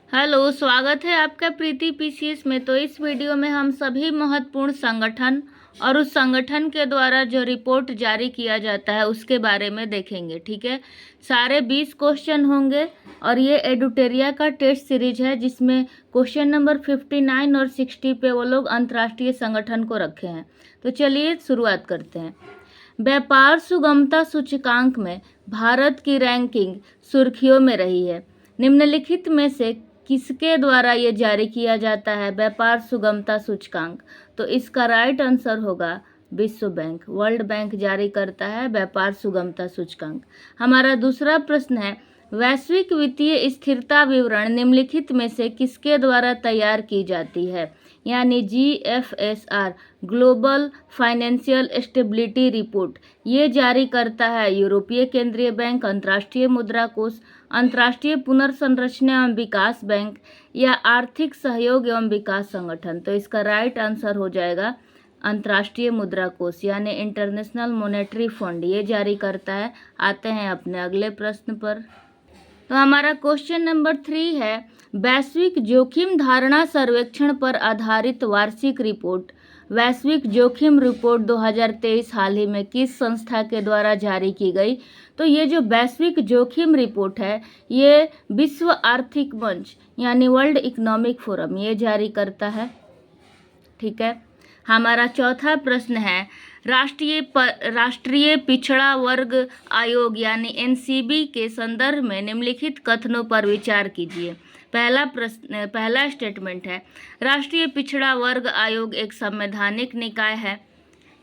Hello, स्वागत है आपका प्रीति पीसीएस में। तो इस वीडियो में हम सभी महत्वपूर्ण संगठन और उस संगठन के द्वारा जो रिपोर्ट जारी किया जाता है उसके बारे में देखेंगे। ठीक है, सारे 20 क्वेश्चन होंगे और ये एडुटेरिया का टेस्ट सीरीज है जिसमें क्वेश्चन नंबर 59 और 60 पे वो लोग अंतर्राष्ट्रीय संगठन को रखे हैं। तो चलिए शुरुआत करते हैं। व्यापार सुगमता सूचकांक में भारत की रैंकिंग सुर्खियों में रही है। निम्नलिखित में से किसके द्वारा ये जारी किया जाता है व्यापार सुगमता सूचकांक? तो इसका राइट आंसर होगा विश्व बैंक। वर्ल्ड बैंक जारी करता है व्यापार सुगमता सूचकांक। हमारा दूसरा प्रश्न है, वैश्विक वित्तीय स्थिरता विवरण निम्नलिखित में से किसके द्वारा तैयार की जाती है? यानी GFSR, global financial stability report, ये जारी करता है यूरोपीय केंद्रीय बैंक, अंतर्राष्ट्रीय मुद्रा कोष, अंतर्राष्ट्रीय पुनर्संरचना एवं विकास बैंक या आर्थिक सहयोग एवं विकास संगठन। तो इसका राइट आंसर हो जाएगा अंतर्राष्ट्रीय मुद्रा कोष यानी इंटरनेशनल मॉनेटरी फंड, ये जारी करता है। आते हैं अपने अगले प्रश्न पर। तो हमारा क्वेश्चन नंबर 3 है, वैश्विक जोखिम धारणा सर्वेक्षण पर आधारित वार्षिक रिपोर्ट वैश्विक जोखिम रिपोर्ट 2023 हाल ही में किस संस्था के द्वारा जारी की गई? तो ये जो वैश्विक जोखिम रिपोर्ट है ये विश्व आर्थिक मंच यानी वर्ल्ड इकोनॉमिक फोरम ये जारी करता है। ठीक है, हमारा चौथा प्रश्न है, राष्ट्रीय पिछड़ा वर्ग आयोग यानी NCB के संदर्भ में निम्नलिखित कथनों पर विचार कीजिए। पहला स्टेटमेंट है, राष्ट्रीय पिछड़ा वर्ग आयोग एक संवैधानिक निकाय है।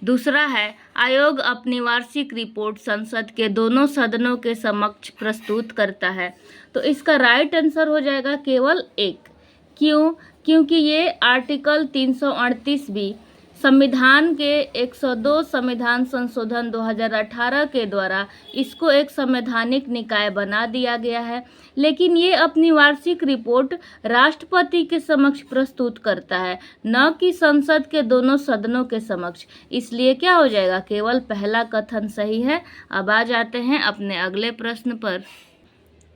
दूसरा है, आयोग अपनी वार्षिक रिपोर्ट संसद के दोनों सदनों के समक्ष प्रस्तुत करता है। तो इसका राइट आंसर हो जाएगा केवल एक। क्यों? क्योंकि ये आर्टिकल 338 भी संविधान के 102 संविधान संशोधन 2018 के द्वारा इसको एक संवैधानिक निकाय बना दिया गया है, लेकिन ये अपनी वार्षिक रिपोर्ट राष्ट्रपति के समक्ष प्रस्तुत करता है, न कि संसद के दोनों सदनों के समक्ष। इसलिए क्या हो जाएगा, केवल पहला कथन सही है। अब आ जाते हैं अपने अगले प्रश्न पर।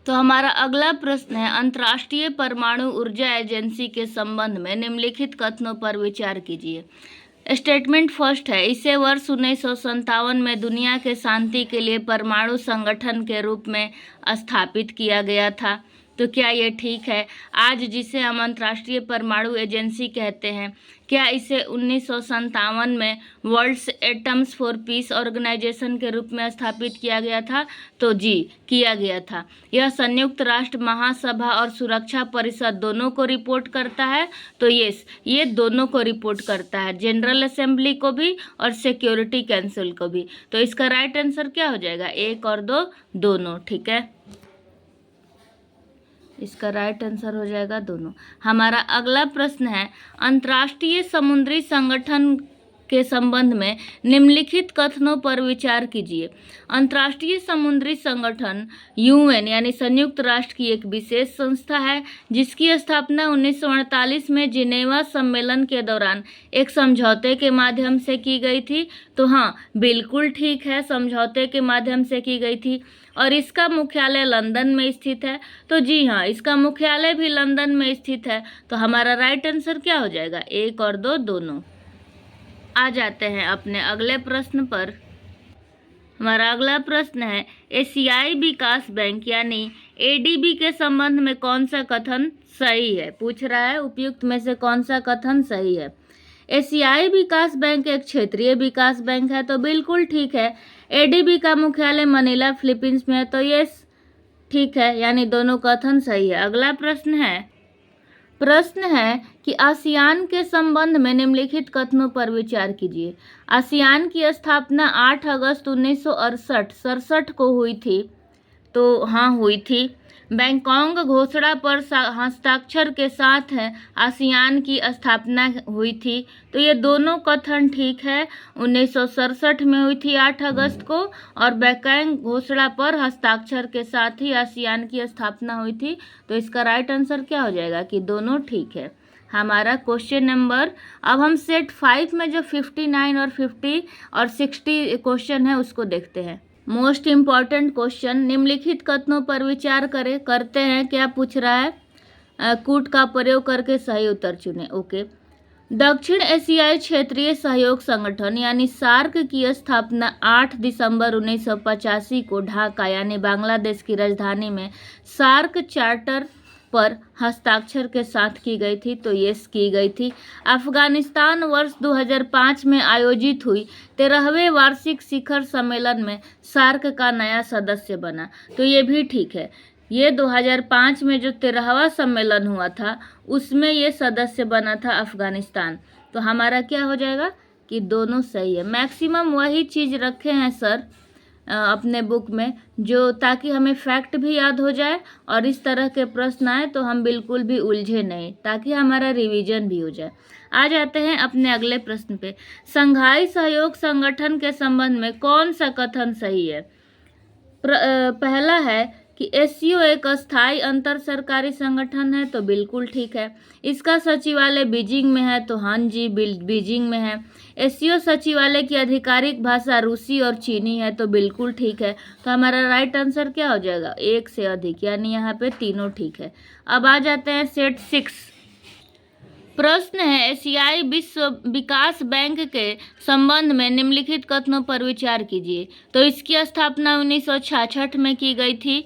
तो हमारा अगला प्रश्न है, अंतर्राष्ट्रीय परमाणु ऊर्जा एजेंसी के संबंध में निम्नलिखित कथनों पर विचार कीजिए। स्टेटमेंट फर्स्ट है, इसे वर्ष 1957 में दुनिया के शांति के लिए परमाणु संगठन के रूप में स्थापित किया गया था। तो क्या ये ठीक है? आज जिसे हम अंतर्राष्ट्रीय परमाणु एजेंसी कहते हैं, क्या इसे 1957 में world's atoms for peace organization के रूप में स्थापित किया गया था? तो जी, किया गया था। यह संयुक्त राष्ट्र महासभा और सुरक्षा परिषद दोनों को रिपोर्ट करता है। तो ये दोनों को रिपोर्ट करता है, जनरल असेंबली को भी और सिक्योरिटी काउंसिल को भी। तो इसका राइट आंसर क्या हो जाएगा, 1 और 2 दोनों। ठीक है, इसका राइट आंसर हो जाएगा दोनों। हमारा अगला प्रश्न है, अंतर्राष्ट्रीय समुद्री संगठन के संबंध में निम्नलिखित कथनों पर विचार कीजिए। अंतर्राष्ट्रीय समुद्री संगठन UN यानी संयुक्त राष्ट्र की एक विशेष संस्था है जिसकी स्थापना 1948 में जिनेवा सम्मेलन के दौरान एक समझौते के माध्यम से की गई थी। तो हाँ, बिल्कुल ठीक है, समझौते के माध्यम से की गई थी और इसका मुख्यालय लंदन में स्थित है। तो जी हाँ, इसका मुख्यालय भी लंदन में स्थित है। तो हमारा राइट आंसर क्या हो जाएगा, 1 और 2 दोनों। आ जाते हैं अपने अगले प्रश्न पर। हमारा अगला प्रश्न है, एशियाई विकास बैंक यानी ADB के संबंध में कौन सा कथन सही है? पूछ रहा है उपयुक्त में से कौन सा कथन सही है। एशियाई विकास बैंक एक क्षेत्रीय विकास बैंक है, तो बिल्कुल ठीक है। ADB का मुख्यालय मनीला फिलीपींस में है, तो ये ठीक है, यानी दोनों कथन सही है। अगला प्रश्न है कि आसियान के संबंध में निम्नलिखित कथनों पर विचार कीजिए। आसियान की स्थापना 8 अगस्त 1967 को हुई थी। तो हाँ, हुई थी। बैंकॉक घोषणा पर हस्ताक्षर के साथ आसियान की स्थापना हुई थी। तो ये दोनों कथन ठीक है, 1967 में हुई थी 8 अगस्त को, और बैंकॉक घोषणा पर हस्ताक्षर के साथ ही आसियान की स्थापना हुई थी। तो इसका राइट आंसर क्या हो जाएगा कि दोनों ठीक है। हमारा क्वेश्चन नंबर, अब हम सेट 5 में जो 59 और 50 और 60 क्वेश्चन है उसको देखते हैं। मोस्ट इम्पॉर्टेंट क्वेश्चन, निम्नलिखित कथनों पर विचार करते हैं। क्या पूछ रहा है, कूट का प्रयोग करके सही उत्तर चुने। ओके। दक्षिण एशियाई क्षेत्रीय सहयोग संगठन यानी सार्क की स्थापना 8 दिसंबर 1985 को ढाका यानी बांग्लादेश की राजधानी में सार्क चार्टर पर हस्ताक्षर के साथ की गई थी। तो ये की गई थी। अफगानिस्तान वर्ष 2005 में आयोजित हुई 13वें वार्षिक शिखर सम्मेलन में सार्क का नया सदस्य बना। तो ये भी ठीक है। ये 2005 में जो 13वां सम्मेलन हुआ था उसमें ये सदस्य बना था अफगानिस्तान। तो हमारा क्या हो जाएगा कि दोनों सही है। मैक्सिमम वही चीज़ रखे हैं सर अपने बुक में, जो ताकि हमें फैक्ट भी याद हो जाए और इस तरह के प्रश्न आए तो हम बिल्कुल भी उलझे नहीं, ताकि हमारा रिवीजन भी हो जाए। आ जाते हैं अपने अगले प्रश्न पे। संघाई सहयोग संगठन के संबंध में कौन सा कथन सही है? पहला है कि एससीओ एक अस्थायी अंतर सरकारी संगठन है। तो बिल्कुल ठीक है। इसका सचिवालय बीजिंग में है। तो हाँ जी, बीजिंग में है। एससीओ सचिवालय की आधिकारिक भाषा रूसी और चीनी है। तो बिल्कुल ठीक है। तो हमारा राइट आंसर क्या हो जाएगा? एक से अधिक, यानी यहाँ पे तीनों ठीक है। अब आ जाते हैं सेट 6। प्रश्न है एशियाई विश्व विकास बैंक के संबंध में निम्नलिखित कथनों पर विचार कीजिए। तो इसकी स्थापना 1966 में की गई थी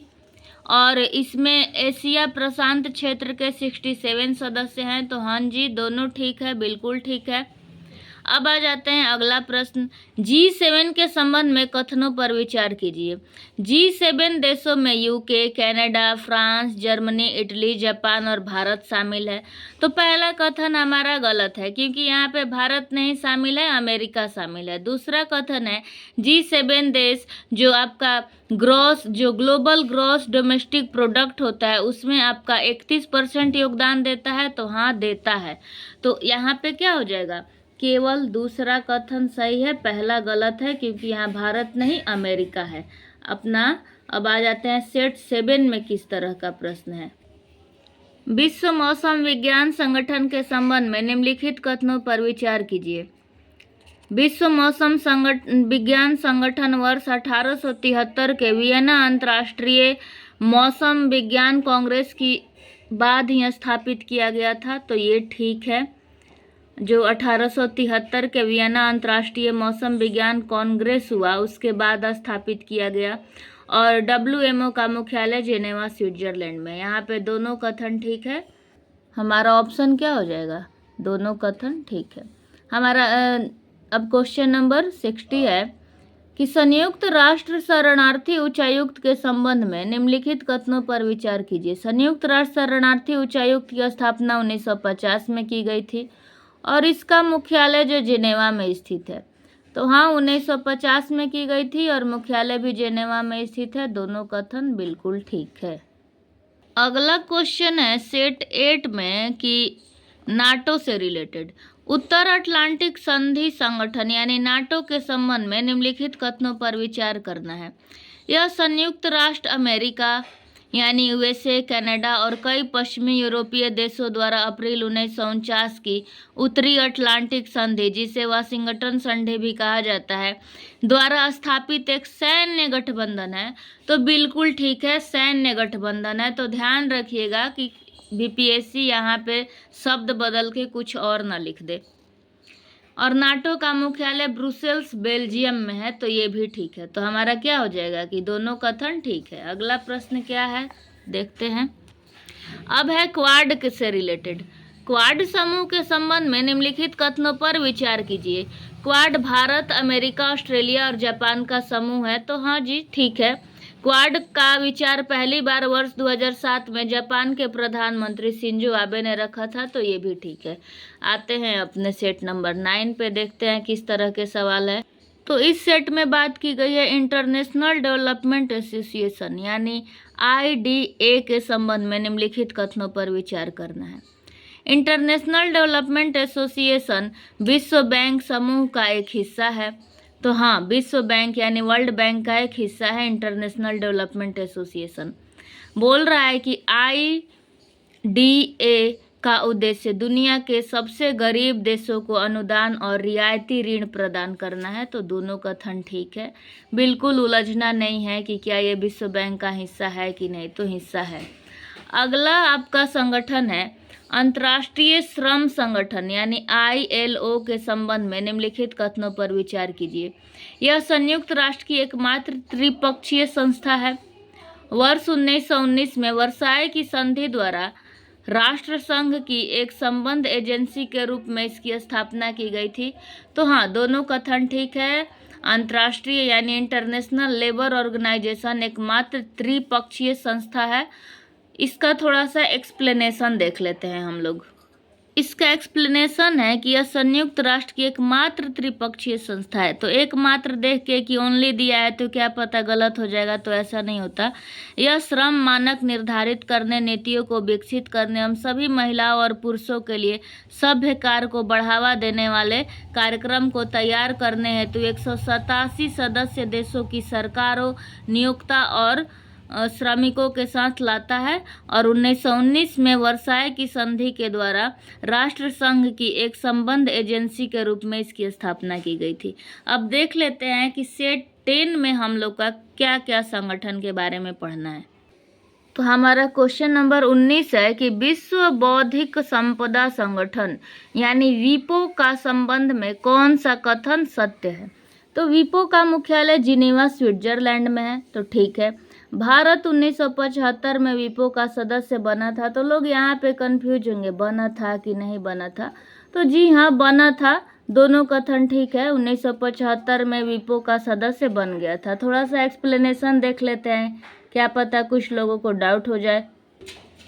और इसमें एशिया प्रशांत क्षेत्र के 67 सदस्य हैं। तो हाँ जी, दोनों ठीक है, बिल्कुल ठीक है। अब आ जाते हैं अगला प्रश्न। G7 के संबंध में कथनों पर विचार कीजिए। G7 देशों में UK, Canada, France, Germany, Italy, Japan और भारत शामिल है। तो पहला कथन हमारा गलत है, क्योंकि यहाँ पे भारत नहीं शामिल है, अमेरिका शामिल है। दूसरा कथन है G7 देश जो आपका जो ग्लोबल ग्रॉस डोमेस्टिक प्रोडक्ट होता है उसमें आपका 31% योगदान देता है। तो हाँ, देता है। तो यहाँ पे क्या हो जाएगा? केवल दूसरा कथन सही है, पहला गलत है, क्योंकि यहाँ भारत नहीं अमेरिका है अपना। अब आ जाते हैं सेट 7 में किस तरह का प्रश्न है। विश्व मौसम विज्ञान संगठन के संबंध में निम्नलिखित कथनों पर विचार कीजिए। विश्व मौसम विज्ञान संगठन वर्ष 1873 के वियना अंतर्राष्ट्रीय मौसम विज्ञान कांग्रेस की बाद ही स्थापित किया गया था। तो ये ठीक है। जो 1873 के वियना अंतर्राष्ट्रीय मौसम विज्ञान कांग्रेस हुआ उसके बाद स्थापित किया गया और WMO का मुख्यालय जेनेवा स्विट्जरलैंड में। यहाँ पे दोनों कथन ठीक है। हमारा ऑप्शन क्या हो जाएगा? दोनों कथन ठीक है हमारा। अब क्वेश्चन नंबर 60 है कि संयुक्त राष्ट्र शरणार्थी उच्चायुक्त के संबंध में निम्नलिखित कथनों पर विचार कीजिए। संयुक्त राष्ट्र शरणार्थी उच्चायुक्त की स्थापना 1950 में की गई थी और इसका मुख्यालय जो जेनेवा में स्थित है। तो हाँ, 1950 में की गई थी और मुख्यालय भी जेनेवा में स्थित है। दोनों कथन बिल्कुल ठीक है। अगला क्वेश्चन है सेट 8 में कि नाटो से रिलेटेड उत्तर अटलांटिक संधि संगठन यानी नाटो के संबंध में निम्नलिखित कथनों पर विचार करना है। यह संयुक्त राष्ट्र अमेरिका यानी USA, कनाडा और कई पश्चिमी यूरोपीय देशों द्वारा अप्रैल 1949 की उत्तरी अटलांटिक संधि, जिसे वाशिंगटन संधि भी कहा जाता है, द्वारा स्थापित एक सैन्य गठबंधन है। तो बिल्कुल ठीक है, सैन्य गठबंधन है। तो ध्यान रखिएगा कि BPSC यहाँ पे शब्द बदल के कुछ और ना लिख दे। और नाटो का मुख्यालय ब्रुसेल्स बेल्जियम में है। तो ये भी ठीक है। तो हमारा क्या हो जाएगा कि दोनों कथन ठीक है। अगला प्रश्न क्या है देखते हैं। अब है क्वाड से रिलेटेड। क्वाड समूह के संबंध में निम्नलिखित कथनों पर विचार कीजिए। क्वाड भारत, अमेरिका, ऑस्ट्रेलिया और जापान का समूह है। तो हाँ जी, ठीक है। क्वाड का विचार पहली बार वर्ष 2007 में जापान के प्रधानमंत्री शिंजो आबे ने रखा था। तो ये भी ठीक है। आते हैं अपने सेट नंबर 9 पे, देखते हैं किस तरह के सवाल है। तो इस सेट में बात की गई है इंटरनेशनल डेवलपमेंट एसोसिएशन यानी IDA के संबंध में निम्नलिखित कथनों पर विचार करना है। इंटरनेशनल डेवलपमेंट एसोसिएशन विश्व बैंक समूह का एक हिस्सा है। तो हाँ, विश्व बैंक यानी वर्ल्ड बैंक का एक हिस्सा है इंटरनेशनल डेवलपमेंट एसोसिएशन। बोल रहा है कि IDA का उद्देश्य दुनिया के सबसे गरीब देशों को अनुदान और रियायती ऋण प्रदान करना है। तो दोनों कथन ठीक है। बिल्कुल उलझना नहीं है कि क्या ये विश्व बैंक का हिस्सा है कि नहीं, तो हिस्सा है। अगला आपका संगठन है अंतर्राष्ट्रीय श्रम संगठन यानी ILO के संबंध में निम्नलिखित कथनों पर विचार कीजिए। यह संयुक्त राष्ट्र की एकमात्र त्रिपक्षीय संस्था है। वर्ष 1919 में वर्साई की संधि द्वारा राष्ट्र संघ की एक संबंध एजेंसी के रूप में इसकी स्थापना की गई थी। तो हाँ, दोनों कथन ठीक है। अंतर्राष्ट्रीय यानी इंटरनेशनल लेबर ऑर्गेनाइजेशन एकमात्र त्रिपक्षीय संस्था है। इसका थोड़ा सा एक्सप्लेनेशन देख लेते हैं हम लोग। इसका एक्सप्लेनेशन है कि यह संयुक्त राष्ट्र की एकमात्र त्रिपक्षीय संस्था है। तो एकमात्र देख के कि ओनली दिया है तो क्या पता गलत हो जाएगा, तो ऐसा नहीं होता। यह श्रम मानक निर्धारित करने, नीतियों को विकसित करने एवं सभी महिलाओं और पुरुषों के लिए सभ्य कार्य को बढ़ावा देने वाले कार्यक्रम को तैयार करने हेतु 187 सदस्य देशों की सरकारों, नियोक्ता और श्रमिकों के साथ लाता है और 1919 में वर्साई की संधि के द्वारा राष्ट्र संघ की एक संबंध एजेंसी के रूप में इसकी स्थापना की गई थी। अब देख लेते हैं कि सेट 10 में हम लोग का क्या क्या संगठन के बारे में पढ़ना है। तो हमारा क्वेश्चन नंबर 19 है कि विश्व बौद्धिक संपदा संगठन यानी विपो का संबंध में कौन सा कथन सत्य है। तो विपो का मुख्यालय जिनेवा स्विट्जरलैंड में है, तो ठीक है। भारत 1975 में विपो का सदस्य बना था। तो लोग यहाँ पे कंफ्यूज होंगे, बना था कि नहीं बना था। तो जी हाँ, बना था। दोनों कथन ठीक है। 1975 में विपो का सदस्य बन गया था। थोड़ा सा एक्सप्लेनेशन देख लेते हैं, क्या पता कुछ लोगों को डाउट हो जाए।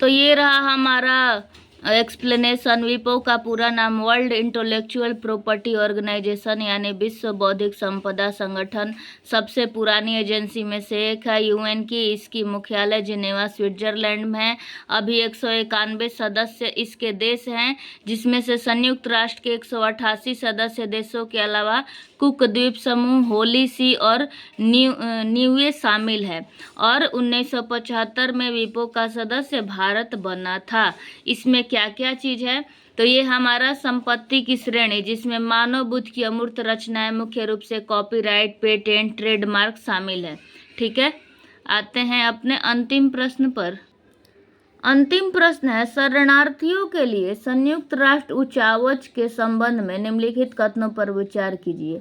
तो ये रहा हमारा एक्सप्लेनेशन। विपो का पूरा नाम वर्ल्ड इंटेलेक्चुअल प्रॉपर्टी ऑर्गेनाइजेशन यानी विश्व बौद्धिक संपदा संगठन सबसे पुरानी एजेंसी में से एक है, UN की। इसकी मुख्यालय जिनेवा स्विट्जरलैंड में है। अभी 191 सदस्य इसके देश हैं, जिसमें से संयुक्त राष्ट्र के 188 सदस्य देशों के अलावा कुक द्वीप समूह, होली सी और न्यूए शामिल है। और 1975 में विपो का सदस्य भारत बना था। इसमें क्या क्या चीज़ है, तो ये हमारा संपत्ति की श्रेणी जिसमें मानव बुद्ध की अमूर्त रचनाएं, मुख्य रूप से कॉपीराइट, पेटेंट, ट्रेडमार्क शामिल है। ठीक है, आते हैं अपने अंतिम प्रश्न पर। अंतिम प्रश्न है, शरणार्थियों के लिए संयुक्त राष्ट्र उच्चावच के संबंध में निम्नलिखित कथनों पर विचार कीजिए।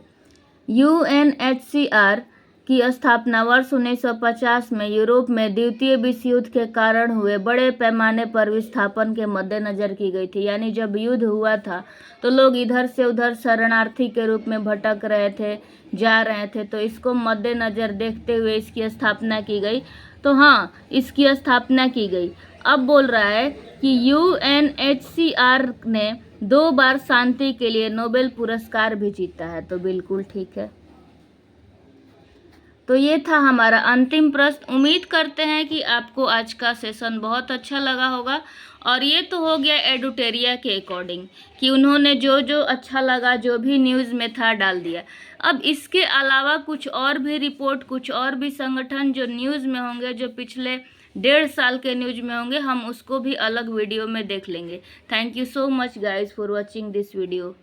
UNHCR की स्थापना वर्ष 1950 में यूरोप में द्वितीय विश्व युद्ध के कारण हुए बड़े पैमाने पर विस्थापन के मद्देनजर की गई थी। यानी जब युद्ध हुआ था तो लोग इधर से उधर शरणार्थी के रूप में भटक रहे थे, जा रहे थे। तो इसको मद्देनजर देखते हुए इसकी स्थापना की गई। तो हाँ, इसकी स्थापना की गई। अब बोल रहा है कि UNHCR ने 2 बार शांति के लिए नोबेल पुरस्कार भी जीता है। तो बिल्कुल ठीक है। तो ये था हमारा अंतिम प्रश्न। उम्मीद करते हैं कि आपको आज का सेशन बहुत अच्छा लगा होगा। और ये तो हो गया एडुटेरिया के अकॉर्डिंग कि उन्होंने जो जो अच्छा लगा, जो भी न्यूज़ में था, डाल दिया। अब इसके अलावा कुछ और भी रिपोर्ट, कुछ और भी संगठन जो न्यूज़ में होंगे, जो पिछले 1.5 साल के न्यूज़ में होंगे, हम उसको भी अलग वीडियो में देख लेंगे। Thank you so much guys for watching this video.